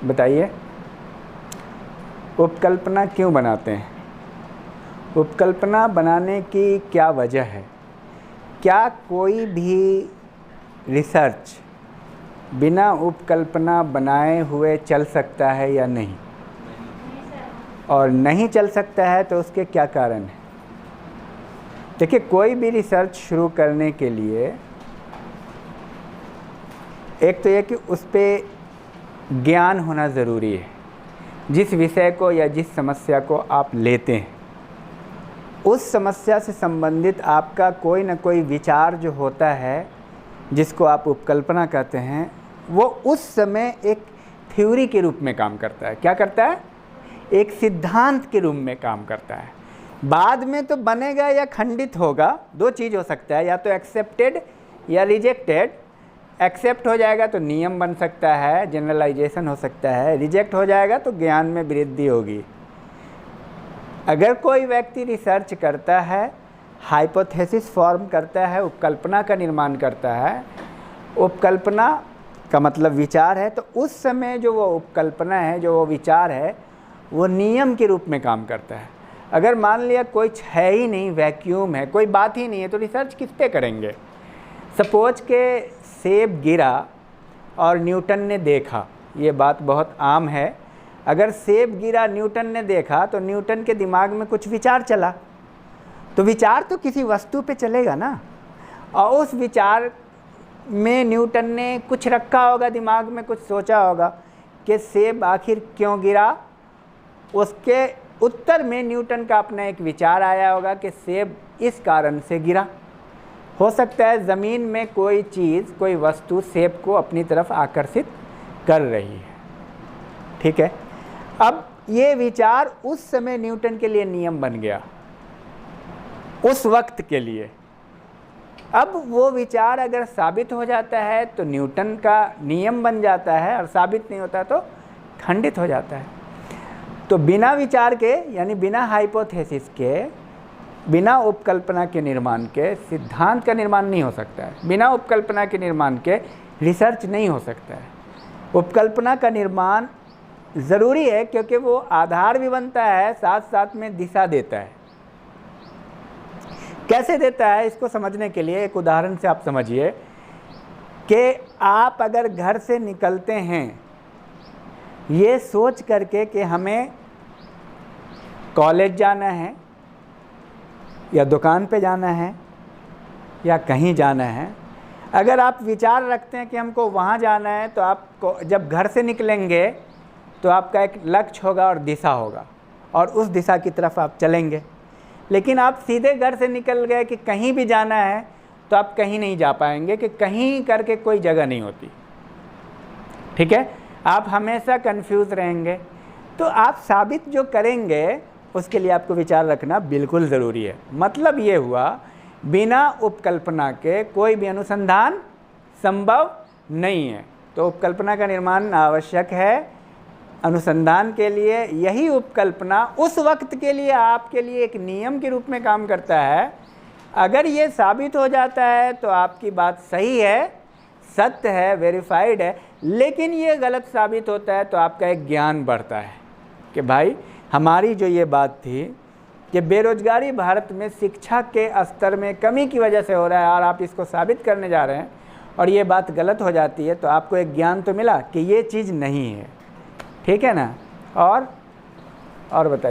बताइए, उपकल्पना क्यों बनाते हैं? उपकल्पना बनाने की क्या वजह है? क्या कोई भी रिसर्च बिना उपकल्पना बनाए हुए चल सकता है या नहीं? और नहीं चल सकता है तो उसके क्या कारण हैं? देखिए, कोई भी रिसर्च शुरू करने के लिए एक तो ये कि उस पर ज्ञान होना ज़रूरी है। जिस विषय को या जिस समस्या को आप लेते हैं, उस समस्या से संबंधित आपका कोई ना कोई विचार जो होता है, जिसको आप उपकल्पना कहते हैं, वो उस समय एक थ्योरी के रूप में काम करता है। क्या करता है? एक सिद्धांत के रूप में काम करता है। बाद में तो बनेगा या खंडित होगा, दो चीज़ हो सकता है, या तो एक्सेप्टेड या रिजेक्टेड। एक्सेप्ट हो जाएगा तो नियम बन सकता है, जनरलाइजेशन हो सकता है। रिजेक्ट हो जाएगा तो ज्ञान में वृद्धि होगी। अगर कोई व्यक्ति रिसर्च करता है, हाइपोथेसिस फॉर्म करता है, उपकल्पना का निर्माण करता है, उपकल्पना का मतलब विचार है, तो उस समय जो वो उपकल्पना है, जो वो विचार है, वो नियम के रूप में काम करता है। अगर मान लिया कोई है ही नहीं, वैक्यूम है, कोई बात ही नहीं है, तो रिसर्च किस पे करेंगे? सपोज के सेब गिरा और न्यूटन ने देखा, ये बात बहुत आम है। अगर सेब गिरा, न्यूटन ने देखा, तो न्यूटन के दिमाग में कुछ विचार चला, तो विचार तो किसी वस्तु पे चलेगा ना, और उस विचार में न्यूटन ने कुछ रखा होगा, दिमाग में कुछ सोचा होगा कि सेब आखिर क्यों गिरा। उसके उत्तर में न्यूटन का अपना एक विचार आया होगा कि सेब इस कारण से गिरा। हो सकता है ज़मीन में कोई चीज़, कोई वस्तु सेब को अपनी तरफ आकर्षित कर रही है। ठीक है, अब ये विचार उस समय न्यूटन के लिए नियम बन गया, उस वक्त के लिए। अब वो विचार अगर साबित हो जाता है तो न्यूटन का नियम बन जाता है, और साबित नहीं होता तो खंडित हो जाता है। तो बिना विचार के, यानी बिना हाइपोथेसिस के, बिना उपकल्पना के निर्माण के सिद्धांत का निर्माण नहीं हो सकता है। बिना उपकल्पना के निर्माण के रिसर्च नहीं हो सकता है। उपकल्पना का निर्माण ज़रूरी है, क्योंकि वो आधार भी बनता है, साथ साथ में दिशा देता है। कैसे देता है, इसको समझने के लिए एक उदाहरण से आप समझिए कि आप अगर घर से निकलते हैं ये सोच करके कि हमें कॉलेज जाना है, या दुकान पे जाना है, या कहीं जाना है, अगर आप विचार रखते हैं कि हमको वहाँ जाना है, तो आपको जब घर से निकलेंगे तो आपका एक लक्ष्य होगा और दिशा होगा, और उस दिशा की तरफ आप चलेंगे। लेकिन आप सीधे घर से निकल गए कि कहीं भी जाना है, तो आप कहीं नहीं जा पाएंगे, कि कहीं करके कोई जगह नहीं होती। ठीक है, आप हमेशा कंफ्यूज रहेंगे। तो आप साबित जो करेंगे उसके लिए आपको विचार रखना बिल्कुल ज़रूरी है। मतलब ये हुआ, बिना उपकल्पना के कोई भी अनुसंधान संभव नहीं है। तो उपकल्पना का निर्माण आवश्यक है अनुसंधान के लिए। यही उपकल्पना उस वक्त के लिए आपके लिए एक नियम के रूप में काम करता है। अगर ये साबित हो जाता है तो आपकी बात सही है, सत्य है, वेरीफाइड है। लेकिन ये गलत साबित होता है तो आपका एक ज्ञान बढ़ता है कि भाई, हमारी जो ये बात थी कि बेरोजगारी भारत में शिक्षा के स्तर में कमी की वजह से हो रहा है, और आप इसको साबित करने जा रहे हैं और ये बात गलत हो जाती है, तो आपको एक ज्ञान तो मिला कि ये चीज़ नहीं है। ठीक है ना? और बताइए।